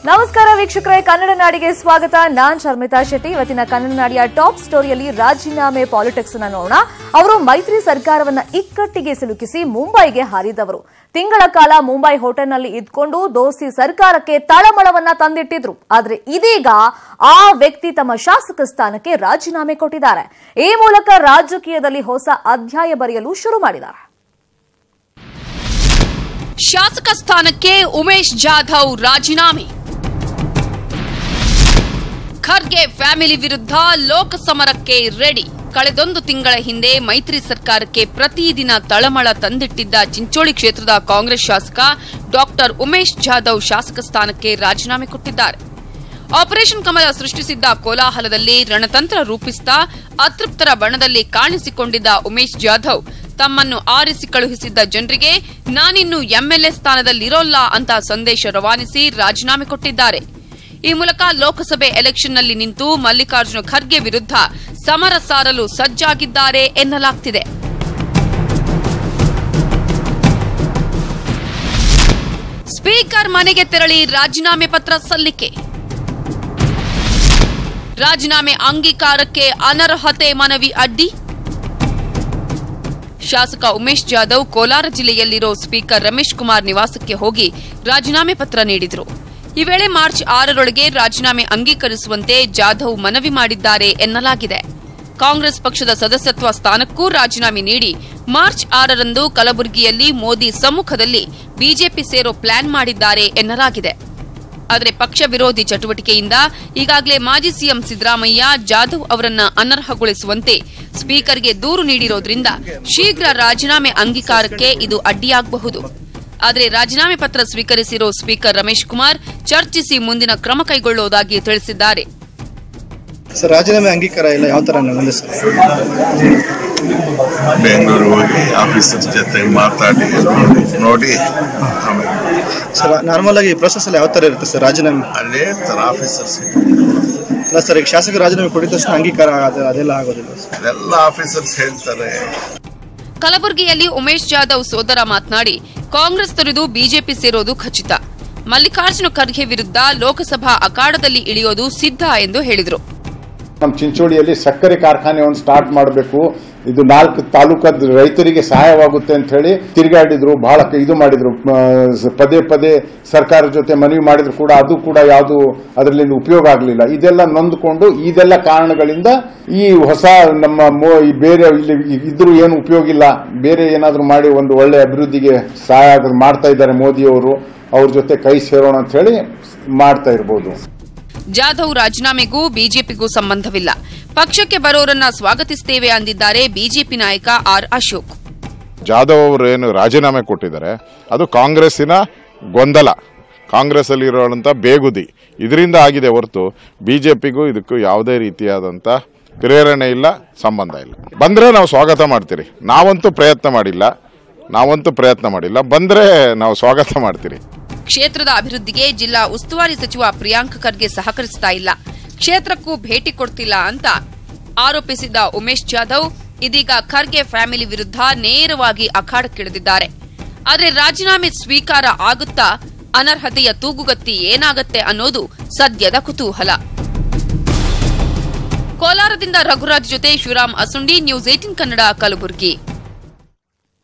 ನಮಸ್ಕಾರ ವೀಕ್ಷಕರೇ, ಕನ್ನಡ ನಾಡಿಗೆ ಸ್ವಾಗತ. ನಾನ್ ಶರ್ಮಿತಾ ಶೆಟ್ಟಿ. ಇವತ್ತಿನ ಕನ್ನಡ ನಾಡಿಯ ಟಾಪ್ ಸ್ಟೋರಿಯಲ್ಲಿ ರಾಜೀನಾಮೆ ಪಾಲಿಟಿಕ್ಸ್ ಅನ್ನು ನೋಡೋಣ. ಅವರು ಮೈತ್ರಿ ಸರ್ಕಾರವನ್ನ ಇಕ್ಕಟ್ಟಿಗೆ ಸಿಲುಕಿಸಿ ಮುಂಬೈಗೆ ಹಾರಿದವರು. ತಿಂಗಳ ಕಾಲ ಮುಂಬೈ ಹೋಟೆಲ್ನಲ್ಲಿ ಇದ್ಕೊಂಡು ದೋಸ್ತಿ ಸರ್ಕಾರಕ್ಕೆ ತಳಮಳವನ್ನ ತಂದಿಟ್ಟಿದ್ರು. ಆದ್ರೆ ಇದೀಗ ಆ ವ್ಯಕ್ತಿ ತಮ್ಮ ಶಾಸಕ ಸ್ಥಾನಕ್ಕೆ ರಾಜೀನಾಮೆ ಕೊಟ್ಟಿದ್ದಾರೆ. ಈ ಮೂಲಕ ರಾಜಕೀಯದಲ್ಲಿ ಹೊಸ ಅಧ್ಯಾಯ ಬರೆಯಲು ಶುರು ಮಾಡಿದ್ದಾರೆ. ಶಾಸಕ ಸ್ಥಾನಕ್ಕೆ ಉಮೇಶ್ ಜಾಧವ್ ರಾಜೀನಾಮೆ. ಖರ್ಗೆ ಫ್ಯಾಮಿಲಿ ವಿರುದ್ಧ ಲೋಕಸಮರಕ್ಕೆ ರೆಡಿ. ಕಳೆದೊಂದು ತಿಂಗಳ ಹಿಂದೆ ಮೈತ್ರಿ ಸರ್ಕಾರಕ್ಕೆ ಪ್ರತಿದಿನ ತಳಮಳ ತಂದಿಟ್ಟಿದ್ದ ಚಿಂಚೋಳಿ ಕ್ಷೇತ್ರದ ಕಾಂಗ್ರೆಸ್ ಶಾಸಕ ಡಾಕ್ಟರ್ ಉಮೇಶ್ ಜಾಧವ್ ಶಾಸಕ ಸ್ಥಾನಕ್ಕೆ ರಾಜೀನಾಮೆ ಕೊಟ್ಟಿದ್ದಾರೆ. ಆಪರೇಷನ್ ಕಮಲ ಸೃಷ್ಟಿಸಿದ್ದ ಕೋಲಾಹಲದಲ್ಲಿ ರಣತಂತ್ರ ರೂಪಿಸುತ್ತಾ ಅತೃಪ್ತರ ಬಣದಲ್ಲಿ ಕಾಣಿಸಿಕೊಂಡಿದ್ದ ಉಮೇಶ್ ಜಾಧವ್ ತಮ್ಮನ್ನು ಆರಿಸಿ ಕಳುಹಿಸಿದ್ದ ಜನರಿಗೆ ನಾನಿನ್ನು ಎಂಎಲ್ಎ ಸ್ಥಾನದಲ್ಲಿರೋಲ್ಲ ಅಂತ ಸಂದೇಶ ರವಾನಿಸಿ ರಾಜೀನಾಮೆ ಕೊಟ್ಟಿದ್ದಾರೆ. ಈ ಮೂಲಕ ಲೋಕಸಭೆ ಎಲೆಕ್ಷನ್ನಲ್ಲಿ ನಿಂತು ಮಲ್ಲಿಕಾರ್ಜುನ ಖರ್ಗೆ ವಿರುದ್ಧ ಸಮರ ಸಾರಲು ಸಜ್ಜಾಗಿದ್ದಾರೆ ಎನ್ನಲಾಗ್ತಿದೆ. ಸ್ಪೀಕರ್ ಮನೆಗೆ ತೆರಳಿ ರಾಜೀನಾಮೆ ಪತ್ರ ಸಲ್ಲಿಕೆ. ರಾಜೀನಾಮೆ ಅಂಗೀಕಾರಕ್ಕೆ ಅನರ್ಹತೆ ಮನವಿ ಅಡ್ಡಿ. ಶಾಸಕ ಉಮೇಶ್ ಜಾಧವ್ ಕೋಲಾರ ಜಿಲ್ಲೆಯಲ್ಲಿರೋ ಸ್ಪೀಕರ್ ರಮೇಶ್ ಕುಮಾರ್ ನಿವಾಸಕ್ಕೆ ಹೋಗಿ ರಾಜೀನಾಮೆ ಪತ್ರ ನೀಡಿದರು. ಈ ವೇಳೆ ಮಾರ್ಚ್ 6ರೊಳಗೆ ರಾಜೀನಾಮೆ ಅಂಗೀಕರಿಸುವಂತೆ ಜಾಧವ್ ಮನವಿ ಮಾಡಿದ್ದಾರೆ ಎನ್ನಲಾಗಿದೆ. ಕಾಂಗ್ರೆಸ್ ಪಕ್ಷದ ಸದಸ್ಯತ್ವ ಸ್ಥಾನಕ್ಕೂ ರಾಜೀನಾಮೆ ನೀಡಿ ಮಾರ್ಚ್ 6ರಂದು ಕಲಬುರಗಿಯಲ್ಲಿ ಮೋದಿ ಸಮ್ಮುಖದಲ್ಲಿ ಬಿಜೆಪಿ ಸೇರೋ ಪ್ಲಾನ್ ಮಾಡಿದ್ದಾರೆ ಎನ್ನಲಾಗಿದೆ. ಆದರೆ ಪಕ್ಷ ವಿರೋಧಿ ಚಟುವಟಿಕೆಯಿಂದ ಈಗಾಗಲೇ ಮಾಜಿ ಸಿಎಂ ಸಿದ್ದರಾಮಯ್ಯ ಜಾಧವ್ ಅವರನ್ನ ಅನರ್ಹಗೊಳಿಸುವಂತೆ ಸ್ಪೀಕರ್ಗೆ ದೂರು ನೀಡಿರೋದ್ರಿಂದ ಶೀಘ್ರ ರಾಜೀನಾಮೆ ಅಂಗೀಕಾರಕ್ಕೆ ಇದು ಅಡ್ಡಿಯಾಗಬಹುದು. ಆದರೆ ರಾಜೀನಾಮೆ ಪತ್ರ ಸ್ವೀಕರಿಸಿರೋ ಸ್ಪೀಕರ್ ರಮೇಶ್ ಕುಮಾರ್ ಚರ್ಚಿಸಿ ಮುಂದಿನ ಕ್ರಮ ಕೈಗೊಳ್ಳುವುದಾಗಿ ತಿಳಿಸಿದ್ದಾರೆ. ಸರ್, ರಾಜೀನಾಮೆ ಅಂಗೀಕಾರ ಇಲ್ಲ, ಯಾವ ತರ ಬೆಂಗಳೂರು ಹೋಗಿ ಆಫೀಸರ್ಸ್ ಜೊತೆ ಮಾತಾಡಿ ನೋಡಿ. ಸರ್, ನಾರ್ಮಲ್ ಆಗಿ ಪ್ರೊಸೆಸ್ ಎಲ್ಲ ಯಾವ ತರ ಇರುತ್ತೆ ಸರ್? ರಾಜೀನಾಮೆ ಅಲ್ಲೇ ತರ ಆಫೀಸರ್ಸ್ ಇಲ್ಲ ಸರ್. ಈಗ ಶಾಸಕ ರಾಜೀನಾಮೆ ಕೊಟ್ಟಿದ ತಕ್ಷಣ ಅಂಗೀಕಾರ ಅದೆಲ್ಲ ಆಗೋದಿಲ್ಲ? ಎಲ್ಲ ಆಫೀಸರ್ಸ್ ಹೇಳ್ತಾರೆ. ಕಲಬುರಗಿಯಲ್ಲಿ ಉಮೇಶ್ ಜಾಧವ್ ಸೋದರ ಮಾತನಾಡಿ, ಕಾಂಗ್ರೆಸ್ ತೊರೆದು ಬಿಜೆಪಿ ಸೇರೋದು ಖಚಿತ. ಮಲ್ಲಿಕಾರ್ಜುನ ಖರ್ಗೆ ವಿರುದ್ಧ ಲೋಕಸಭಾ ಅಖಾಡದಲ್ಲಿ ಇಳಿಯೋದು ಸಿದ್ಧ ಎಂದು ಹೇಳಿದರು. ನಮ್ಮ ಚಿಂಚೋಳಿಯಲ್ಲಿ ಸಕ್ಕರೆ ಕಾರ್ಖಾನೆಯನ್ನು ಸ್ಟಾರ್ಟ್ ಮಾಡಬೇಕು, ಇದು 4 ತಾಲೂಕದ ರೈತರಿಗೆ ಸಹಾಯವಾಗುತ್ತೆ ಅಂತ ಹೇಳಿ ತಿರುಗಾಡಿದ್ರು, ಬಹಳ ಇದು ಮಾಡಿದ್ರು, ಪದೇ ಪದೇ ಸರ್ಕಾರ ಜೊತೆ ಮನವಿ ಮಾಡಿದ್ರು ಕೂಡ ಅದು ಕೂಡ ಯಾವುದು ಅದರಲ್ಲಿ ಉಪಯೋಗ ಆಗಲಿಲ್ಲ. ಇದೆಲ್ಲ ನೊಂದುಕೊಂಡು ಇದೆಲ್ಲ ಕಾರಣಗಳಿಂದ ಈ ಹೊಸ ನಮ್ಮ ಬೇರೆ ಇಲ್ಲಿ ಇದ್ರೂ ಏನು ಉಪಯೋಗ ಇಲ್ಲ, ಬೇರೆ ಏನಾದರೂ ಮಾಡಿ ಒಂದು ಒಳ್ಳೆ ಅಭಿವೃದ್ಧಿಗೆ ಸಹಾಯ ಮಾಡ್ತಾ ಇದ್ದಾರೆ ಮೋದಿಯವರು, ಅವ್ರ ಜೊತೆ ಕೈ ಸೇರೋಣ ಅಂತ ಹೇಳಿ ಮಾಡ್ತಾ ಇರಬಹುದು. ಜಾಧವ್ ರಾಜೀನಾಮೆಗೂ ಬಿಜೆಪಿಗೂ ಸಂಬಂಧವಿಲ್ಲ, ಪಕ್ಷಕ್ಕೆ ಬರೋರನ್ನ ಸ್ವಾಗತಿಸುತ್ತೇವೆ ಅಂದಿದ್ದಾರೆ ಬಿಜೆಪಿ ನಾಯಕ ಆರ್ ಅಶೋಕ್. ಜಾಧವ್ ಅವರು ಏನು ರಾಜೀನಾಮೆ ಕೊಟ್ಟಿದ್ದಾರೆ ಅದು ಕಾಂಗ್ರೆಸ್ಸಿನ ಗೊಂದಲ, ಕಾಂಗ್ರೆಸ್ ಅಲ್ಲಿ ಇರುವಂತ ಬೇಗುದಿ, ಇದರಿಂದ ಆಗಿದೆ ಹೊರತು ಬಿಜೆಪಿಗೂ ಇದಕ್ಕೂ ಯಾವುದೇ ರೀತಿಯಾದಂತ ಪ್ರೇರಣೆ ಇಲ್ಲ, ಸಂಬಂಧ ಇಲ್ಲ. ಬಂದ್ರೆ ನಾವು ಸ್ವಾಗತ ಮಾಡ್ತೀರಿ. ನಾವಂತೂ ಪ್ರಯತ್ನ ಮಾಡಿಲ್ಲ, ಬಂದ್ರೆ ನಾವು ಸ್ವಾಗತ ಮಾಡ್ತೀರಿ. ಕ್ಷೇತ್ರದ ಅಭಿವೃದ್ಧಿಗೆ ಜಿಲ್ಲಾ ಉಸ್ತುವಾರಿ ಸಚಿವ ಪ್ರಿಯಾಂಕ್ ಖರ್ಗೆ ಸಹಕರಿಸುತ್ತಾ ಇಲ್ಲ, ಕ್ಷೇತ್ರಕ್ಕೂ ಭೇಟಿ ಕೊಡ್ತಿಲ್ಲ ಅಂತ ಆರೋಪಿಸಿದ್ದ ಉಮೇಶ್ ಜಾಧವ್ ಇದೀಗ ಖರ್ಗೆ ಫ್ಯಾಮಿಲಿ ವಿರುದ್ಧ ನೇರವಾಗಿ ಅಖಾಡಕ್ಕಿಳಿದಿದ್ದಾರೆ. ಆದರೆ ರಾಜೀನಾಮೆ ಸ್ವೀಕಾರ ಆಗುತ್ತಾ, ಅನರ್ಹತೆಯ ತೂಗುಗತ್ತಿ ಏನಾಗತ್ತೆ ಅನ್ನೋದು ಸದ್ಯದ ಕುತೂಹಲ. ಕೋಲಾರದಿಂದ ರಘುರಾಜ್ ಜೊತೆ ಶಿವರಾಮ್ ಅಸುಂಡಿ, ನ್ಯೂಸ್ 18 ಕನ್ನಡ, ಕಲಬುರಗಿ.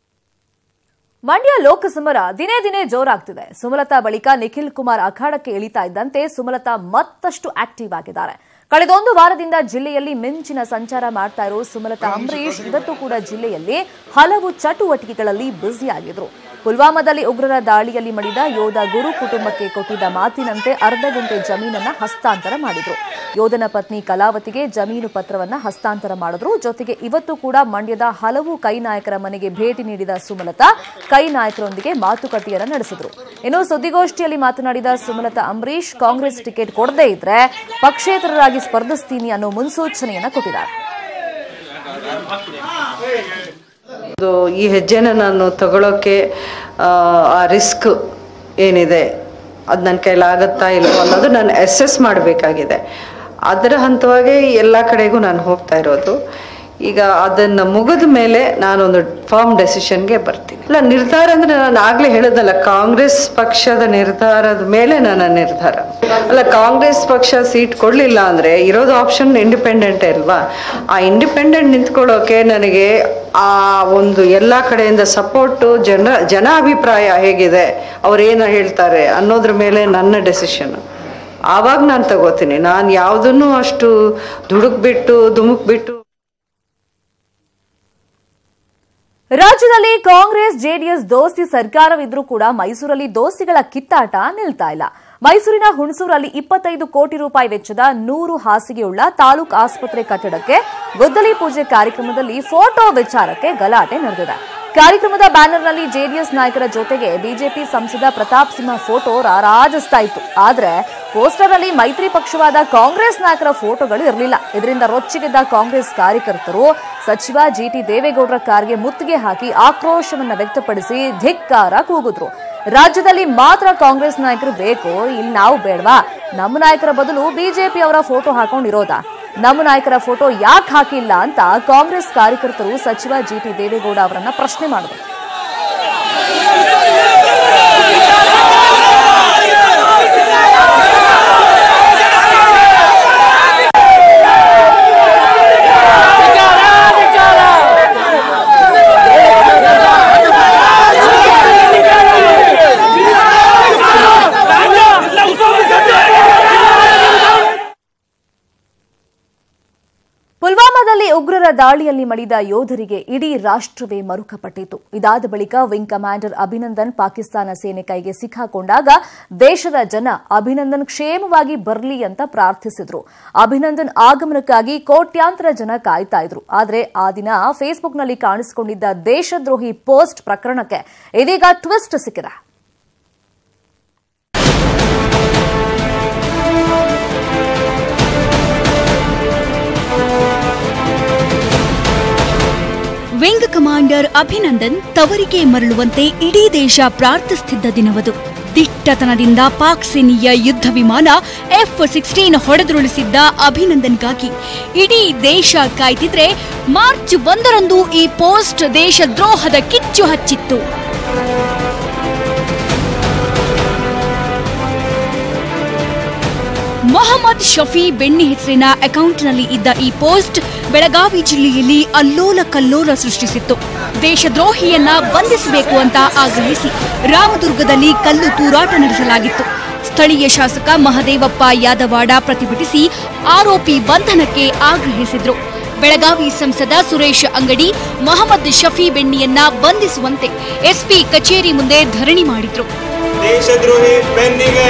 ಮಂಡ್ಯ ಲೋಕಸಮರ ದಿನೇ ದಿನೇ ಜೋರಾಗ್ತಿದೆ. ಸುಮಲತಾ ಬಳಿಕ ನಿಖಿಲ್ ಕುಮಾರ್ ಅಖಾಡಕ್ಕೆ ಇಳಿತಾ ಇದ್ದಂತೆ ಸುಮಲತಾ ಮತ್ತಷ್ಟು ಆಕ್ಟಿವ್ ಆಗಿದ್ದಾರೆ. ಕಳೆದೊಂದು ವಾರದಿಂದ ಜಿಲ್ಲೆಯಲ್ಲಿ ಮಿಂಚಿನ ಸಂಚಾರ ಮಾಡ್ತಾ ಇರೋ ಸುಮಲತಾ ಅಂಬರೀಶ್ ಇವತ್ತು ಕೂಡ ಜಿಲ್ಲೆಯಲ್ಲಿ ಹಲವು ಚಟುವಟಿಕೆಗಳಲ್ಲಿ ಬ್ಯುಸಿಯಾಗಿದ್ರು. ಪುಲ್ವಾಮಾದಲ್ಲಿ ಉಗ್ರರ ದಾಳಿಯಲ್ಲಿ ಮಡಿದ ಯೋಧ ಗುರು ಕುಟುಂಬಕ್ಕೆ ಕೊಟ್ಟಿದ್ದ ಮಾತಿನಂತೆ ಅರ್ಧ ಗುಂಟೆ ಜಮೀನನ್ನ ಹಸ್ತಾಂತರ ಮಾಡಿದ್ರು. ಯೋಧನ ಪತ್ನಿ ಕಲಾವತಿಗೆ ಜಮೀನು ಪತ್ರವನ್ನ ಹಸ್ತಾಂತರ ಮಾಡಿದ್ರು. ಜೊತೆಗೆ ಇವತ್ತು ಕೂಡ ಮಂಡ್ಯದ ಹಲವು ಕೈ ನಾಯಕರ ಮನೆಗೆ ಭೇಟಿ ನೀಡಿದ ಸುಮಲತಾ ಕೈ ನಾಯಕರೊಂದಿಗೆ ಮಾತುಕತೆಯನ್ನ ನಡೆಸಿದ್ರು. ಇನ್ನು ಸುದ್ದಿಗೋಷ್ಠಿಯಲ್ಲಿ ಮಾತನಾಡಿದ ಸುಮಲತಾ ಅಂಬರೀಶ್ ಕಾಂಗ್ರೆಸ್ ಟಿಕೆಟ್ ಕೊಡದೇ ಇದ್ರೆ ಪಕ್ಷೇತರರಾಗಿ ಸ್ಪರ್ಧಿಸ್ತೀನಿ ಅನ್ನೋ ಮುನ್ಸೂಚನೆಯನ್ನ ಕೊಟ್ಟಿದ್ದಾರೆ. ಈ ಹೆಜ್ಜೆನ ನಾನು ತಗೊಳ್ಳೋಕೆ ಆ ರಿಸ್ಕ್ ಏನಿದೆ ಅದು ನನ್ನ ಕೈಲಾಗುತ್ತಾ ಇಲ್ವೋ ಅನ್ನೋದು ನಾನು ಅಸೆಸ್ ಮಾಡಬೇಕಾಗಿದೆ. ಅದರ ಹಂತವಾಗಿ ಎಲ್ಲ ಕಡೆಗೂ ನಾನು ಹೋಗ್ತಾ ಇರೋದು. ಈಗ ಅದನ್ನ ಮುಗಿದ ಮೇಲೆ ನಾನೊಂದು ಫರ್ಮ್ ಡೆಸಿಷನ್ಗೆ ಬರ್ತೀನಿ. ಅಲ್ಲ, ನಿರ್ಧಾರ ಅಂದ್ರೆ ನಾನು ಆಗ್ಲೇ ಹೇಳೋದಲ್ಲ, ಕಾಂಗ್ರೆಸ್ ಪಕ್ಷದ ನಿರ್ಧಾರದ ಮೇಲೆ ನನ್ನ ನಿರ್ಧಾರ ಅಲ್ಲ. ಕಾಂಗ್ರೆಸ್ ಪಕ್ಷ ಸೀಟ್ ಕೊಡ್ಲಿಲ್ಲ ಅಂದ್ರೆ ಇರೋದು ಆಪ್ಷನ್ ಇಂಡಿಪೆಂಡೆಂಟ್ ಅಲ್ವಾ. ಆ ಇಂಡಿಪೆಂಡೆಂಟ್ ನಿಂತ್ಕೊಳ್ಳೋಕೆ ನನಗೆ ಆ ಒಂದು ಎಲ್ಲಾ ಕಡೆಯಿಂದ ಸಪೋರ್ಟು, ಜನ ಅಭಿಪ್ರಾಯ ಹೇಗಿದೆ, ಅವ್ರೇನು ಹೇಳ್ತಾರೆ ಅನ್ನೋದ್ರ ಮೇಲೆ ನನ್ನ ಡೆಸಿಷನ್. ಆವಾಗ ನಾನು ತಗೋತೀನಿ. ನಾನು ಯಾವುದನ್ನು ಅಷ್ಟು ಧುಮುಕ್ ಬಿಟ್ಟು. ರಾಜ್ಯದಲ್ಲಿ ಕಾಂಗ್ರೆಸ್ ಜೆಡಿಎಸ್ ದೋಸ್ತಿ ಸರ್ಕಾರವಿದ್ರೂ ಕೂಡ ಮೈಸೂರಲ್ಲಿ ದೋಸ್ತಿಗಳ ಕಿತ್ತಾಟ ನಿಲ್ತಾ ಇಲ್ಲ. ಮೈಸೂರಿನ ಹುಣಸೂರಲ್ಲಿ 25 ಕೋಟಿ ರೂಪಾಯಿ ವೆಚ್ಚದ 100 ಹಾಸಿಗೆಯುಳ್ಳ ತಾಲೂಕು ಆಸ್ಪತ್ರೆ ಕಟ್ಟಡಕ್ಕೆ ಗುದ್ದಲಿ ಪೂಜೆ ಕಾರ್ಯಕ್ರಮದಲ್ಲಿ ಫೋಟೋ ವಿಚಾರಕ್ಕೆ ಗಲಾಟೆ ನಡೆದಿದೆ. ಕಾರ್ಯಕ್ರಮದ ಬ್ಯಾನರ್ನಲ್ಲಿ ಜೆಡಿಎಸ್ ನಾಯಕರ ಜೊತೆಗೆ ಬಿಜೆಪಿ ಸಂಸದ ಪ್ರತಾಪ್ ಸಿಂಹ ಫೋಟೋ ರಾರಾಜಿಸ್ತಾ ಇತ್ತು. ಆದರೆ ಪೋಸ್ಟರ್ನಲ್ಲಿ ಮೈತ್ರಿ ಪಕ್ಷವಾದ ಕಾಂಗ್ರೆಸ್ ನಾಯಕರ ಫೋಟೋಗಳು ಇರಲಿಲ್ಲ. ಇದರಿಂದ ರೊಚ್ಚಿಗೆದ್ದ ಕಾಂಗ್ರೆಸ್ ಕಾರ್ಯಕರ್ತರು ಸಚಿವ ಜಿಟಿ ದೇವೇಗೌಡರ ಕಾರ್ಗೆ ಮುತ್ತಿಗೆ ಹಾಕಿ ಆಕ್ರೋಶವನ್ನು ವ್ಯಕ್ತಪಡಿಸಿ ಧಿಕ್ಕಾರ ಕೂಗಿದ್ರು. ರಾಜ್ಯದಲ್ಲಿ ಮಾತ್ರ ಕಾಂಗ್ರೆಸ್ ನಾಯಕರು ಬೇಕು, ಇಲ್ಲಿ ನಾವು ಬೇಡವಾ? ನಮ್ಮ ನಾಯಕರ ಬದಲು ಬಿಜೆಪಿ ಅವರ ಫೋಟೋ ಹಾಕೊಂಡಿರೋದಾ? ನಮ್ಮ ನಾಯಕರ ಫೋಟೋ ಯಾಕೆ ಹಾಕಿಲ್ಲ ಅಂತ ಕಾಂಗ್ರೆಸ್ ಕಾರ್ಯಕರ್ತರು ಸಚಿವ ಜಿಟಿ ದೇವೇಗೌಡ ಅವರನ್ನ ಪ್ರಶ್ನೆ ಮಾಡಿದರು. ಪುಲ್ವಾಮಾದಲ್ಲಿ ಉಗ್ರರ ದಾಳಿಯಲ್ಲಿ ಮಡಿದ ಯೋಧರಿಗೆ ಇಡೀ ರಾಷ್ಟ್ರವೇ ಮರುಕಪಟ್ಟಿತು. ಇದಾದ ಬಳಿಕ ವಿಂಗ್ ಕಮಾಂಡರ್ ಅಭಿನಂದನ್ ಪಾಕಿಸ್ತಾನ ಸೇನೆ ಕೈಗೆ ಸಿಕ್ಕಾಕೊಂಡಾಗ ದೇಶದ ಜನ ಅಭಿನಂದನ್ ಕ್ಷೇಮವಾಗಿ ಬರಲಿ ಅಂತ ಪ್ರಾರ್ಥಿಸಿದ್ರು. ಅಭಿನಂದನ್ ಆಗಮನಕ್ಕಾಗಿ ಕೋಟ್ಯಾಂತರ ಜನ ಕಾಯ್ತಾ ಇದ್ರು. ಆದರೆ ಆ ದಿನ ಫೇಸ್ಬುಕ್ನಲ್ಲಿ ಕಾಣಿಸಿಕೊಂಡಿದ್ದ ದೇಶದ್ರೋಹಿ ಪೋಸ್ಟ್ ಪ್ರಕರಣಕ್ಕೆ ಇದೀಗ ಟ್ವಿಸ್ಟ್ ಸಿಕ್ಕಿದೆ. ವಿಂಗ್ ಕಮಾಂಡರ್ ಅಭಿನಂದನ್ ತವರಿಗೆ ಮರಳುವಂತೆ ಇಡೀ ದೇಶ ಪ್ರಾರ್ಥಿಸುತ್ತಿದ್ದ ದಿನವದು. ದಿಟ್ಟತನದಿಂದ ಪಾಕ್ ಸೇನೆಯ ಯುದ್ಧ ವಿಮಾನ F-16 ಹೊಡೆದುರುಳಿಸಿದ್ದ ಅಭಿನಂದನ್ಗಾಗಿ ಇಡೀ ದೇಶ ಕಾಯ್ತಿದ್ರೆ ಮಾರ್ಚ್ 1ರಂದು ಈ ಪೋಸ್ಟ್ ದೇಶದ್ರೋಹದ ಕಿಚ್ಚು ಹಚ್ಚಿತ್ತು. ಮೊಹಮ್ಮದ್ ಶಫಿ ಬೆಣ್ಣೆ ಹೆಸರಿನ ಅಕೌಂಟ್ನಲ್ಲಿ ಇದ್ದ ಈ ಪೋಸ್ಟ್ ಬೆಳಗಾವಿ ಜಿಲ್ಲೆಯಲ್ಲಿ ಅಲ್ಲೋಲ ಕಲ್ಲೋಲ ಸೃಷ್ಟಿಸಿತ್ತು. ದೇಶದ್ರೋಹಿಯನ್ನ ಬಂಧಿಸಬೇಕು ಅಂತ ಆಗ್ರಹಿಸಿ ರಾಮದುರ್ಗದಲ್ಲಿ ಕಲ್ಲು ತೂರಾಟ ನಡೆಸಲಾಗಿತ್ತು. ಸ್ಥಳೀಯ ಶಾಸಕ ಮಹದೇವಪ್ಪ ಯಾದವಾಡ ಪ್ರತಿಭಟಿಸಿ ಆರೋಪಿ ಬಂಧನಕ್ಕೆ ಆಗ್ರಹಿಸಿದ್ರು. ಬೆಳಗಾವಿ ಸಂಸದ ಸುರೇಶ್ ಅಂಗಡಿ ಮೊಹಮ್ಮದ್ ಶಫಿ ಬೆಣ್ಣಿಯನ್ನ ಬಂಧಿಸುವಂತೆ ಎಸ್ಪಿ ಕಚೇರಿ ಮುಂದೆ ಧರಣಿ ಮಾಡಿದ್ರು. ದೇಶದ್ರೋಹಿ ಬೆನ್ನಿಗೆ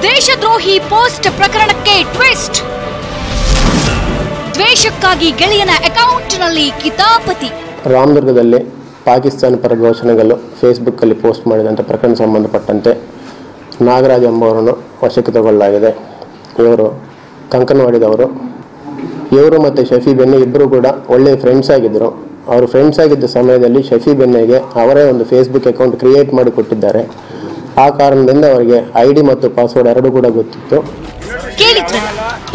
ದೇಶದ್ರೋಹಿ ಪೋಸ್ಟ್ ಪ್ರಕರಣಕ್ಕೆ ಟ್ವಿಸ್ಟ್. ದ್ವೇಷಕ್ಕಾಗಿ ಗೆಳೆಯನ ಅಕೌಂಟ್ನಲ್ಲಿ ಕಿತಾಪತಿ. ರಾಮದುರ್ಗದಲ್ಲಿ ಪಾಕಿಸ್ತಾನ ಪರ ಘೋಷಣೆಗಳು ಫೇಸ್ಬುಕ್ಕಲ್ಲಿ ಪೋಸ್ಟ್ ಮಾಡಿದಂಥ ಪ್ರಕರಣ ಸಂಬಂಧಪಟ್ಟಂತೆ ನಾಗರಾಜ್ ಎಂಬುವರನ್ನು ವಶಕ್ಕೆ ತಗೊಳ್ಳಲಾಗಿದೆ. ಇವರು ಕಂಕನವಾಡಿದವರು. ಇವರು ಮತ್ತು ಶಫಿ ಬೆನ್ನೆ ಇಬ್ಬರು ಕೂಡ ಒಳ್ಳೆಯ ಫ್ರೆಂಡ್ಸ್ ಆಗಿದ್ದರು. ಅವರು ಫ್ರೆಂಡ್ಸ್ ಆಗಿದ್ದ ಸಮಯದಲ್ಲಿ ಶಫಿ ಬೆನ್ನೆಗೆ ಅವರೇ ಒಂದು ಫೇಸ್ಬುಕ್ ಅಕೌಂಟ್ ಕ್ರಿಯೇಟ್ ಮಾಡಿ ಕೊಟ್ಟಿದ್ದಾರೆ. ಆ ಕಾರಣದಿಂದ ಅವರಿಗೆ ಐಡಿ ಮತ್ತು ಪಾಸ್ವರ್ಡ್ ಎರಡೂ ಕೂಡ ಗೊತ್ತಿತ್ತು.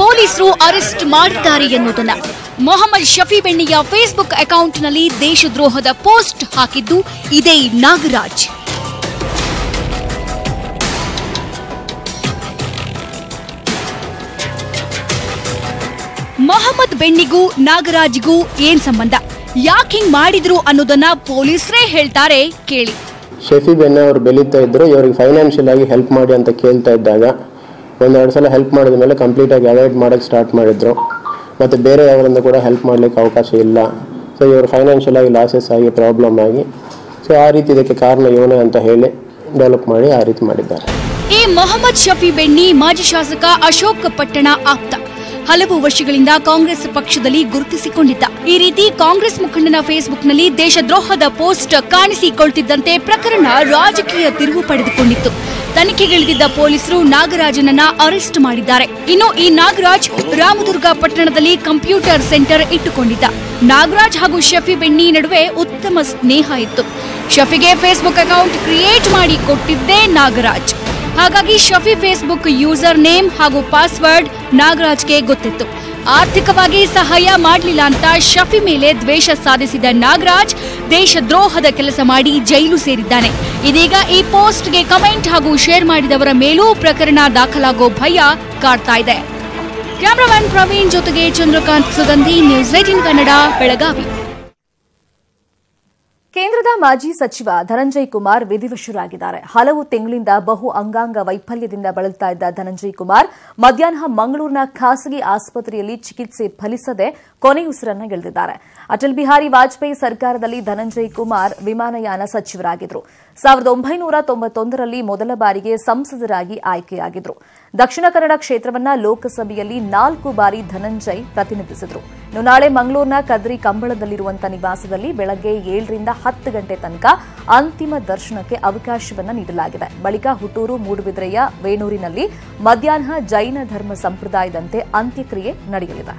ಪೊಲೀಸರು ಅರೆಸ್ಟ್ ಮಾಡಿದ್ದಾರೆ ಎನ್ನುವುದನ್ನ. ಮೊಹಮ್ಮದ್ ಶಫಿ ಬೆನ್ನೆಯ ಫೇಸ್ಬುಕ್ ಅಕೌಂಟ್ನಲ್ಲಿ ದೇಶದ್ರೋಹದ ಪೋಸ್ಟ್ ಹಾಕಿದ್ದು ಇದೇ ನಾಗರಾಜ್. ಮೊಹಮ್ಮದ್ ಬೆನ್ನಿಗೂ ನಾಗರಾಜ್ಗೂ ಏನ್ ಸಂಬಂಧ, ಯಾಕೆ ಹಿಂಗ್ ಮಾಡಿದ್ರು ಅನ್ನೋದನ್ನ ಪೊಲೀಸರೇ ಹೇಳ್ತಾರೆ, ಕೇಳಿ. ಶಫಿ ಬೆನ್ನೆ ಅವರು ಬೆಳೀತಾ ಇದ್ರು. ಇವರಿಗೆ ಫೈನಾನ್ಷಿಯಲ್ ಆಗಿ ಹೆಲ್ಪ್ ಮಾಡಿ ಅಂತ ಕೇಳ್ತಾ ಇದ್ದಾಗ ಒಂದೆರಡು ಸಲ ಹೆಲ್ಪ್ ಮಾಡಿದ ಮೇಲೆ ಕಂಪ್ಲೀಟ್ ಆಗಿ ಅವಾಯ್ಡ್ ಮಾಡೋಕ್ಕೆ ಸ್ಟಾರ್ಟ್ ಮಾಡಿದ್ರು. ಮತ್ತು ಬೇರೆ ಯಾವರಿಂದ ಕೂಡ ಹೆಲ್ಪ್ ಮಾಡಲಿಕ್ಕೆ ಅವಕಾಶ ಇಲ್ಲ. ಸೊ ಇವರು ಫೈನಾನ್ಷಿಯಲ್ ಆಗಿ ಲಾಸಸ್ ಆಗಿ ಪ್ರಾಬ್ಲಮ್ ಆಗಿ ಸೊ ಆ ರೀತಿ ಇದಕ್ಕೆ ಕಾರಣ ಇವನೇ ಅಂತ ಹೇಳಿ ಡೆವಲಪ್ ಮಾಡಿ ಆ ರೀತಿ ಮಾಡಿದ್ದಾರೆ. ಈ ಮೊಹಮ್ಮದ್ ಶಫಿ ಬೆನ್ನಿ ಮಾಜಿ ಶಾಸಕ ಅಶೋಕ್ ಪಟ್ಟಣ ಆಪ್ತ. ಹಲವು ವರ್ಷಗಳಿಂದ ಕಾಂಗ್ರೆಸ್ ಪಕ್ಷದಲ್ಲಿ ಗುರುತಿಸಿಕೊಂಡಿದ್ದ. ಈ ರೀತಿ ಕಾಂಗ್ರೆಸ್ ಮುಖಂಡನ ಫೇಸ್ಬುಕ್ನಲ್ಲಿ ದೇಶದ್ರೋಹದ ಪೋಸ್ಟ್ ಕಾಣಿಸಿಕೊಳ್ತಿದ್ದಂತೆ ಪ್ರಕರಣ ರಾಜಕೀಯ ತಿರುವು ಪಡೆದುಕೊಂಡಿತ್ತು. ತನಿಖೆಗಿಳಿದಿದ್ದ ಪೊಲೀಸರು ನಾಗರಾಜನನ್ನ ಅರೆಸ್ಟ್ ಮಾಡಿದ್ದಾರೆ. ಇನ್ನು ಈ ನಾಗರಾಜ್ ರಾಮದುರ್ಗ ಪಟ್ಟಣದಲ್ಲಿ ಕಂಪ್ಯೂಟರ್ ಸೆಂಟರ್ ಇಟ್ಟುಕೊಂಡಿದ್ದ. ನಾಗರಾಜ್ ಹಾಗೂ ಶಫಿ ಬೆಣ್ಣಿ ನಡುವೆ ಉತ್ತಮ ಸ್ನೇಹ ಇತ್ತು. ಶಫಿಗೆ ಫೇಸ್ಬುಕ್ ಅಕೌಂಟ್ ಕ್ರಿಯೇಟ್ ಮಾಡಿ ಕೊಟ್ಟಿದ್ದೇ ನಾಗರಾಜ್. ಹಾಗಾಗಿ ಶಫಿ ಫೇಸ್ಬುಕ್ ಯೂಸರ್ ನೇಮ್ ಹಾಗೂ ಪಾಸ್ವರ್ಡ್ ನಾಗರಾಜ್ಗೆ ಗೊತ್ತಿತ್ತು. ಆರ್ಥಿಕವಾಗಿ ಸಹಾಯ ಮಾಡಲಿಲ್ಲ ಅಂತ ಶಫಿ ಮೇಲೆ ದ್ವೇಷ ಸಾಧಿಸಿದ ನಾಗರಾಜ್ ದೇಶದ್ರೋಹದ ಕೆಲಸ ಮಾಡಿ ಜೈಲು ಸೇರಿದ್ದಾನೆ. ಇದೀಗ ಈ ಪೋಸ್ಟ್ಗೆ ಕಮೆಂಟ್ ಹಾಗೂ ಶೇರ್ ಮಾಡಿದವರ ಮೇಲೂ ಪ್ರಕರಣ ದಾಖಲಾಗೋ ಭಯ ಕಾಡ್ತಾ ಇದೆ. ಕ್ಯಾಮರಾಮನ್ ಪ್ರವೀಣ್ ಜೊತೆಗೆ ಚಂದ್ರಕಾಂತ್ ಸುಗಂಧಿ, ನ್ಯೂಸ್ 18 ಕನ್ನಡ, ಬೆಳಗಾವಿ. ಕೇಂದ್ರದ ಮಾಜಿ ಸಚಿವ ಧನಂಜಯ್ ಕುಮಾರ್ ವಿಧಿವಶರಾಗಿದ್ದಾರೆ. ಹಲವು ತಿಂಗಳಿಂದ ಬಹು ಅಂಗಾಂಗ ವೈಫಲ್ಯದಿಂದ ಬಳಲ್ತಾ ಇದ್ದ ಧನಂಜಯ್ ಕುಮಾರ್ ಮಧ್ಯಾಹ್ನ ಮಂಗಳೂರಿನ ಖಾಸಗಿ ಆಸ್ಪತ್ರೆಯಲ್ಲಿ ಚಿಕಿತ್ಸೆ ಫಲಿಸದೆ ಕೊನೆಯುಸಿರನ್ನಗೆಳೆದಿದ್ದಾರೆ. ಅಟಲ್ ಬಿಹಾರಿ ವಾಜಪೇಯಿ ಸರ್ಕಾರದಲ್ಲಿ ಧನಂಜಯ್ ಕುಮಾರ್ ವಿಮಾನಯಾನ ಸಚಿವರಾಗಿದ್ದರು. 1991ರಲ್ಲಿ ಮೊದಲ ಬಾರಿಗೆ ಸಂಸದರಾಗಿ ಆಯ್ಕೆಯಾಗಿದ್ದರು. ದಕ್ಷಿಣ ಕನ್ನಡ ಕ್ಷೇತ್ರವನ್ನ ಲೋಕಸಭೆಯಲ್ಲಿ 4 ಬಾರಿ ಧನಂಜಯ್ ಪ್ರತಿನಿಧಿಸಿದರು. ನಾಳೆ ಮಂಗಳೂರಿನ ಕದ್ರಿ ಕಂಬಳದಲ್ಲಿರುವಂತಹ ನಿವಾಸದಲ್ಲಿ ಬೆಳಗ್ಗೆ 7 ರಿಂದ 10 ಗಂಟೆ ತನಕ ಅಂತಿಮ ದರ್ಶನಕ್ಕೆ ಅವಕಾಶವನ್ನು ನೀಡಲಾಗಿದೆ. ಬಳಿಕ ಹುಟ್ಟೂರು, ಮೂಡುಬಿದಿರೆಯ ವೇಣೂರಿನಲ್ಲಿ ಮಧ್ಯಾಹ್ನ ಜೈನ ಧರ್ಮ ಸಂಪ್ರದಾಯದಂತೆ ಅಂತ್ಯಕ್ರಿಯೆ ನಡೆಯಲಿದೆ.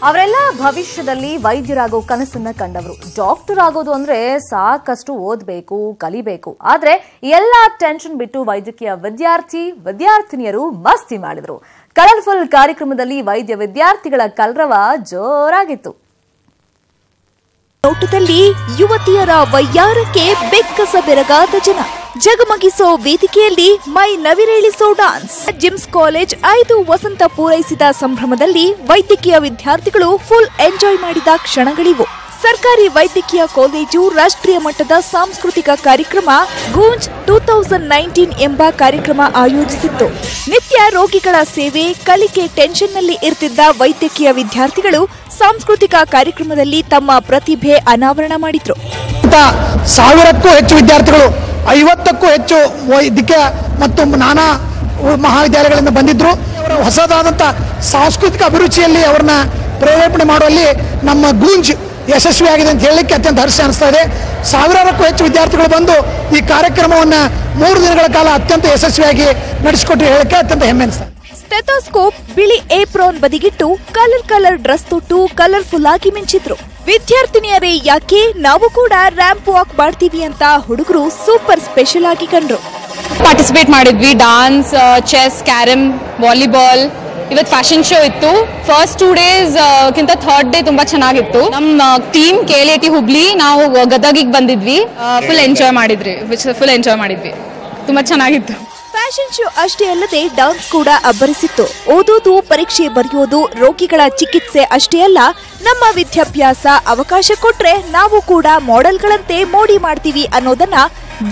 ಅವರೆಲ್ಲ ಭವಿಷ್ಯದಲ್ಲಿ ವೈದ್ಯರಾಗೋ ಕನಸನ್ನ ಕಂಡವರು. ಡಾಕ್ಟರ್ ಆಗೋದು ಅಂದ್ರೆ ಸಾಕಷ್ಟು ಓದಬೇಕು, ಕಲಿಬೇಕು. ಆದ್ರೆ ಎಲ್ಲಾ ಟೆನ್ಷನ್ ಬಿಟ್ಟು ವೈದ್ಯಕೀಯ ವಿದ್ಯಾರ್ಥಿನಿಯರು ಮಸ್ತಿ ಮಾಡಿದ್ರು. ಕಲರ್ಫುಲ್ ಕಾರ್ಯಕ್ರಮದಲ್ಲಿ ವೈದ್ಯ ವಿದ್ಯಾರ್ಥಿಗಳ ಕಲರವ ಜೋರಾಗಿತ್ತು. ನೋಟದಲ್ಲಿ ಯುವತಿಯರ ವಯ್ಯಾರಕ್ಕೆ ಬೆಕ್ಕಸ ಬೆರಗಾದ ಜನ, ಜಗಮಗಿಸೋ ವೇದಿಕೆಯಲ್ಲಿ ಮೈ ನವಿರೇಳಿಸೋ ಡಾನ್ಸ್. ಜಿಮ್ಸ್ ಕಾಲೇಜ್ 5 ವಸಂತ ಪೂರೈಸಿದ ಸಂಭ್ರಮದಲ್ಲಿ ವೈದ್ಯಕೀಯ ವಿದ್ಯಾರ್ಥಿಗಳು ಫುಲ್ ಎಂಜಾಯ್ ಮಾಡಿದ ಕ್ಷಣಗಳಿವು. ಸರ್ಕಾರಿ ವೈದ್ಯಕೀಯ ಕಾಲೇಜು ರಾಷ್ಟ್ರೀಯ ಮಟ್ಟದ ಸಾಂಸ್ಕೃತಿಕ ಕಾರ್ಯಕ್ರಮ ಗೂಂಜ್ 2019 ಎಂಬ ಕಾರ್ಯಕ್ರಮ ಆಯೋಜಿಸಿತ್ತು. ನಿತ್ಯ ರೋಗಿಗಳ ಸೇವೆ, ಕಲಿಕೆ ಟೆನ್ಷನ್ನಲ್ಲಿ ಇರ್ತಿದ್ದ ವೈದ್ಯಕೀಯ ವಿದ್ಯಾರ್ಥಿಗಳು ಸಾಂಸ್ಕೃತಿಕ ಕಾರ್ಯಕ್ರಮದಲ್ಲಿ ತಮ್ಮ ಪ್ರತಿಭೆ ಅನಾವರಣ ಮಾಡಿದ್ರು. 1000ಕ್ಕೂ ಹೆಚ್ಚು ವಿದ್ಯಾರ್ಥಿಗಳು, 50ಕ್ಕೂ ಹೆಚ್ಚು ವೈದ್ಯಕೀಯ ಮತ್ತು ನಾನಾ ಮಹಾವಿದ್ಯಾಲಯಗಳಿಂದ ಬಂದಿದ್ರು. ಅವರ ಹೊಸದಾದಂಥ ಸಾಂಸ್ಕೃತಿಕ ಅಭಿರುಚಿಯಲ್ಲಿ ಅವರನ್ನ ಪ್ರೇರೇಪಣೆ ಮಾಡುವಲ್ಲಿ ನಮ್ಮ ಗೂಂಜ್ ಯಶಸ್ವಿಯಾಗಿದೆ ಅಂತ ಹೇಳಲಿಕ್ಕೆ ಅತ್ಯಂತ ಹರ್ಷ ಅನಿಸ್ತಾ ಇದೆ. 1000ಕ್ಕೂ ಹೆಚ್ಚು ವಿದ್ಯಾರ್ಥಿಗಳು ಬಂದು ಈ ಕಾರ್ಯಕ್ರಮವನ್ನು 3 ದಿನಗಳ ಕಾಲ ಅತ್ಯಂತ ಯಶಸ್ವಿಯಾಗಿ ನಡೆಸಿಕೊಟ್ಟು ಹೇಳಕ್ಕೆ ಅತ್ಯಂತ ಹೆಮ್ಮೆ ಅನಿಸ್ತಾ ಇದೆ. ಸ್ಟೆಥೋಸ್ಕೋಪ್, ಬಿಳಿ ಏಪ್ರಾನ್ ಬದಿಗಿಟ್ಟು ಕಲರ್ ಡ್ರೆಸ್ ತೊಟ್ಟು ಕಲರ್ಫುಲ್ ಆಗಿ ಮಿಂಚಿದ್ರು. ವಿದ್ಯಾರ್ಥಿನಿಯರೇ ಯಾಕೆ, ನಾವು ಕೂಡ ರ್ಯಾಂಪ್ ವಾಕ್ ಮಾಡ್ತೀವಿ ಅಂತ ಹುಡುಗರು ಸೂಪರ್ ಸ್ಪೆಷಲ್ ಆಗಿ ಕಂಡ್ರು. ಪಾರ್ಟಿಸಿಪೇಟ್ ಮಾಡಿದ್ವಿ. Dance, chess, carrom, volleyball. ಇವತ್ತು ಫ್ಯಾಷನ್ ಶೋ ಇತ್ತು. ಫಸ್ಟ್ 2 ಡೇಸ್ ಕಿಂತ 3rd ಡೇ ತುಂಬಾ ಚೆನ್ನಾಗಿತ್ತು. ನಮ್ಮ ಟೀಮ್ KLAT ಹುಬ್ಳಿ, ನಾವು ಗದಗಿಗೆ ಬಂದಿದ್ವಿ. ಫುಲ್ ಎಂಜಾಯ್ ಮಾಡಿದ್ವಿ. ತುಂಬಾ ಚೆನ್ನಾಗಿತ್ತು. ಫ್ಯಾಷನ್ ಶೋ ಅಷ್ಟೇ ಅಲ್ಲದೆ ಡಾನ್ಸ್ ಕೂಡ ಅಬ್ಬರಿಸಿತ್ತು. ಓದೋದು, ಪರೀಕ್ಷೆ ಬರೆಯೋದು, ರೋಗಿಗಳ ಚಿಕಿತ್ಸೆ ಅಷ್ಟೇ ಅಲ್ಲ, ನಮ್ಮ ವಿದ್ಯಾಭ್ಯಾಸ ಅವಕಾಶ ಕೊಟ್ರೆ ನಾವು ಕೂಡ ಮಾಡೆಲ್ಗಳಂತೆ ಮೋಡಿ ಮಾಡ್ತೀವಿ ಅನ್ನೋದನ್ನ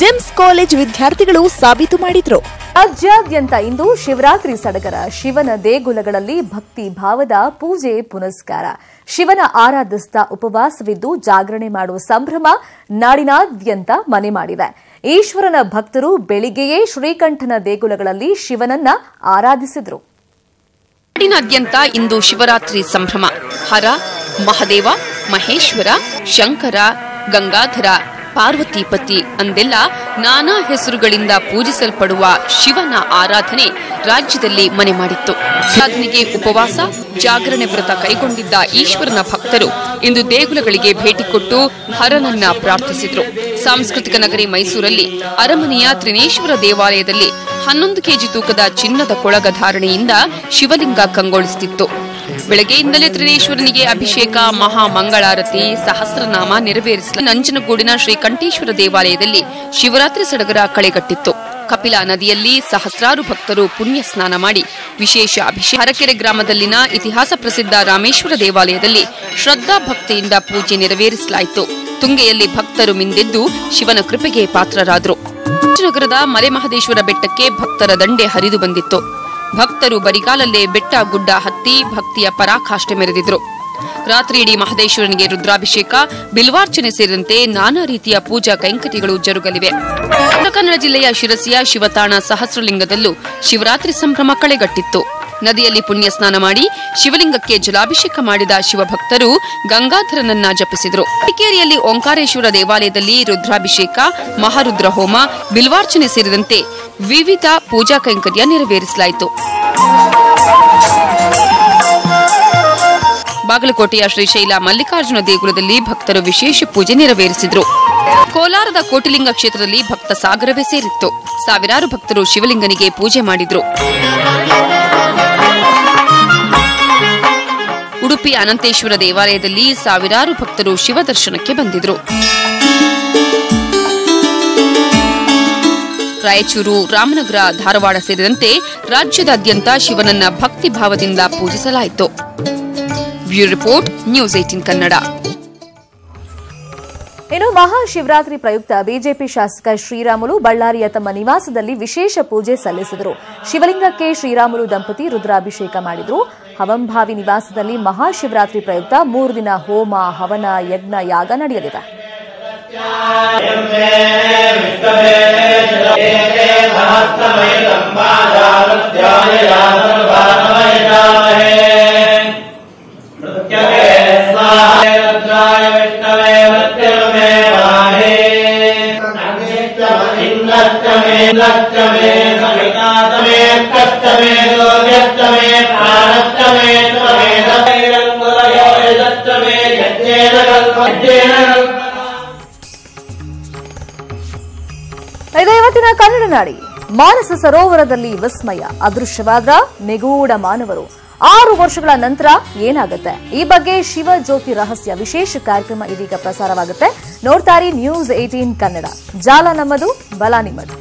ಜಿಮ್ಸ್ ಕಾಲೇಜ್ ವಿದ್ಯಾರ್ಥಿಗಳು ಸಾಬೀತು ಮಾಡಿದ್ರು. ರಾಜ್ಯಾದ್ಯಂತ ಇಂದು ಶಿವರಾತ್ರಿ ಸಡಗರ. ಶಿವನ ದೇಗುಲಗಳಲ್ಲಿ ಭಕ್ತಿ ಭಾವದ ಪೂಜೆ ಪುನಸ್ಕಾರ. ಶಿವನ ಆರಾಧಿಸ್ತಾ ಉಪವಾಸವಿದ್ದು ಜಾಗರಣೆ ಮಾಡುವ ಸಂಭ್ರಮ ನಾಡಿನಾದ್ಯಂತ ಮನೆ ಮಾಡಿದೆ. ಈಶ್ವರನ ಭಕ್ತರು ಬೆಳಿಗ್ಗೆಯೇ ಶ್ರೀಕಂಠನ ದೇಗುಲಗಳಲ್ಲಿ ಶಿವನನ್ನ ಆರಾಧಿಸಿದ್ರು. ನಾಡಿನಾದ್ಯಂತ ಇಂದು ಶಿವರಾತ್ರಿ ಸಂಭ್ರಮ. ಹರ, ಮಹದೇವ, ಮಹೇಶ್ವರ, ಶಂಕರ, ಗಂಗಾಧರ, ಪಾರ್ವತಿಪತಿ ಅಂದೆಲ್ಲ ನಾನಾ ಹೆಸರುಗಳಿಂದ ಪೂಜಿಸಲ್ಪಡುವ ಶಿವನ ಆರಾಧನೆ ರಾಜ್ಯದಲ್ಲಿ ಮನೆ ಮಾಡಿತ್ತು. ಆರಾಧನೆಗೆ ಉಪವಾಸ, ಜಾಗರಣೆ ವ್ರತ ಕೈಗೊಂಡಿದ್ದ ಈಶ್ವರನ ಭಕ್ತರು ಇಂದು ದೇಗುಲಗಳಿಗೆ ಭೇಟಿ ಕೊಟ್ಟು ಹರನನ್ನ ಪ್ರಾರ್ಥಿಸಿದ್ರು. ಸಾಂಸ್ಕೃತಿಕ ನಗರಿ ಮೈಸೂರಲ್ಲಿ ಅರಮನೆಯ ತ್ರಿನೇಶ್ವರ ದೇವಾಲಯದಲ್ಲಿ 11 ಕೆಜಿ ತೂಕದ ಚಿನ್ನದ ಕೊಳಗ ಧಾರಣೆಯಿಂದ ಶಿವಲಿಂಗ ಕಂಗೊಳಿಸುತ್ತಿತ್ತು. ಬೆಳಗ್ಗೆಯಿಂದಲೇ ತ್ರಿನೇಶ್ವರನಿಗೆ ಅಭಿಷೇಕ, ಮಹಾ ಮಂಗಳಾರತಿ, ಸಹಸ್ರನಾಮ ನೆರವೇರಿಸಲು ನಂಜನಗೂಡಿನ ಶ್ರೀಕಂಠೇಶ್ವರ ದೇವಾಲಯದಲ್ಲಿ ಶಿವರಾತ್ರಿ ಸಡಗರ ಕಳೆಗಟ್ಟಿತ್ತು. ಕಪಿಲಾ ನದಿಯಲ್ಲಿ ಸಹಸ್ರಾರು ಭಕ್ತರು ಪುಣ್ಯ ಸ್ನಾನ ಮಾಡಿ ವಿಶೇಷ ಅಭಿಷೇಕ. ಹರಕೆರೆ ಗ್ರಾಮದಲ್ಲಿನ ಇತಿಹಾಸ ಪ್ರಸಿದ್ಧ ರಾಮೇಶ್ವರ ದೇವಾಲಯದಲ್ಲಿ ಶ್ರದ್ಧಾ ಭಕ್ತಿಯಿಂದ ಪೂಜೆ ನೆರವೇರಿಸಲಾಯಿತು. ತುಂಗೆಯಲ್ಲಿ ಭಕ್ತರು ಮಿಂದೆದ್ದು ಶಿವನ ಕೃಪೆಗೆ ಪಾತ್ರರಾದರು. ನಗರದ ಮಲೆಮಹದೇಶ್ವರ ಬೆಟ್ಟಕ್ಕೆ ಭಕ್ತರ ದಂಡೆ ಹರಿದು ಬಂದಿತ್ತು. ಭಕ್ತರು ಬರಿಗಾಲಲ್ಲೇ ಬೆಟ್ಟ ಗುಡ್ಡ ಹತ್ತಿ ಭಕ್ತಿಯ ಪರಾಕಾಷ್ಠೆ ಮೆರೆದಿದ್ರು. ರಾತ್ರಿ ಇಡೀ ಮಹದೇಶ್ವರನಿಗೆ ರುದ್ರಾಭಿಷೇಕ, ಬಿಲ್ವಾರ್ಚನೆ ಸೇರಿದಂತೆ ನಾನಾ ರೀತಿಯ ಪೂಜಾ ಕೈಂಕರ್ಯಗಳು ಜರುಗಲಿವೆ. ಉತ್ತರ ಕನ್ನಡ ಜಿಲ್ಲೆಯ ಶಿರಸಿಯ ಶಿವತಾಣ ಸಹಸ್ರಲಿಂಗದಲ್ಲೂ ಶಿವರಾತ್ರಿ ಸಂಭ್ರಮ ಕಳೆಗಟ್ಟಿತ್ತು. ನದಿಯಲ್ಲಿ ಪುಣ್ಯ ಸ್ನಾನ ಮಾಡಿ ಶಿವಲಿಂಗಕ್ಕೆ ಜಲಾಭಿಷೇಕ ಮಾಡಿದ ಶಿವಭಕ್ತರು ಗಂಗಾಧರನನ್ನ ಜಪಿಸಿದರು. ಮಡಿಕೇರಿಯಲ್ಲಿ ಓಂಕಾರೇಶ್ವರ ದೇವಾಲಯದಲ್ಲಿ ರುದ್ರಾಭಿಷೇಕ, ಮಹಾರುದ್ರ ಹೋಮ, ಬಿಲ್ವಾರ್ಚನೆ ಸೇರಿದಂತೆ ವಿವಿಧ ಪೂಜಾ ಕೈಂಕರ್ಯ ನೆರವೇರಿಸಲಾಯಿತು. ಬಾಗಲಕೋಟೆಯ ಶ್ರೀಶೈಲ ಮಲ್ಲಿಕಾರ್ಜುನ ದೇಗುಲದಲ್ಲಿ ಭಕ್ತರು ವಿಶೇಷ ಪೂಜೆ ನೆರವೇರಿಸಿದರು. ಕೋಲಾರದ ಕೋಟಿಲಿಂಗ ಕ್ಷೇತ್ರದಲ್ಲಿ ಭಕ್ತ ಸಾಗರವೇ ಸೇರಿತ್ತು. ಸಾವಿರಾರು ಭಕ್ತರು ಶಿವಲಿಂಗನಿಗೆ ಪೂಜೆ ಮಾಡಿದ್ರು. ಉಡುಪಿಯ ಅನಂತೇಶ್ವರ ದೇವಾಲಯದಲ್ಲಿ ಸಾವಿರಾರು ಭಕ್ತರು ಶಿವ ದರ್ಶನಕ್ಕೆ ಬಂದಿದ್ರು. ರಾಯಚೂರು, ರಾಮನಗರ, ಧಾರವಾಡ ಸೇರಿದಂತೆ ರಾಜ್ಯದಾದ್ಯಂತ ಶಿವನನ್ನ ಭಕ್ತಿ ಭಾವದಿಂದ ಪೂಜಿಸಲಾಯಿತು. Bureau report, news 18 Kannada. ಇನ್ನು ಮಹಾಶಿವರಾತ್ರಿ ಪ್ರಯುಕ್ತ ಬಿಜೆಪಿ ಶಾಸಕ ಶ್ರೀರಾಮುಲು ಬಳ್ಳಾರಿಯ ತಮ್ಮ ನಿವಾಸದಲ್ಲಿ ವಿಶೇಷ ಪೂಜೆ ಸಲ್ಲಿಸಿದರು. ಶಿವಲಿಂಗಕ್ಕೆ ಶ್ರೀರಾಮುಲು ದಂಪತಿ ರುದ್ರಾಭಿಷೇಕ ಮಾಡಿದರು. ಹವಂಭಾವಿ ನಿವಾಸದಲ್ಲಿ ಮಹಾಶಿವರಾತ್ರಿ ಪ್ರಯುಕ್ತ 3 ದಿನ ಹೋಮ, ಹವನ, ಯಜ್ಞ, ಯಾಗ ನಡೆಯಲಿದೆ. ಇದು ಇವತ್ತಿನ ಕನ್ನಡ ನಾಡಿ. ಮಾನಸ ಸರೋವರದಲ್ಲಿ ವಿಸ್ಮಯ, ಅದೃಶ್ಯವಾದ ನಿಗೂಢ ಮಾನವರು. 6 ವರ್ಷಗಳ ನಂತರ ಏನಾಗುತ್ತೆ? ಈ ಬಗ್ಗೆ ಶಿವ ಜ್ಯೋತಿ ರಹಸ್ಯ ವಿಶೇಷ ಕಾರ್ಯಕ್ರಮ ಇದೀಗ ಪ್ರಸಾರವಾಗುತ್ತೆ. ನೋಡ್ತಾರಿ ನ್ಯೂಸ್ 18 ಕನ್ನಡ. ಜಾಲ ನಮ್ಮದು, ಬಲ ನಿಮ್ಮದು.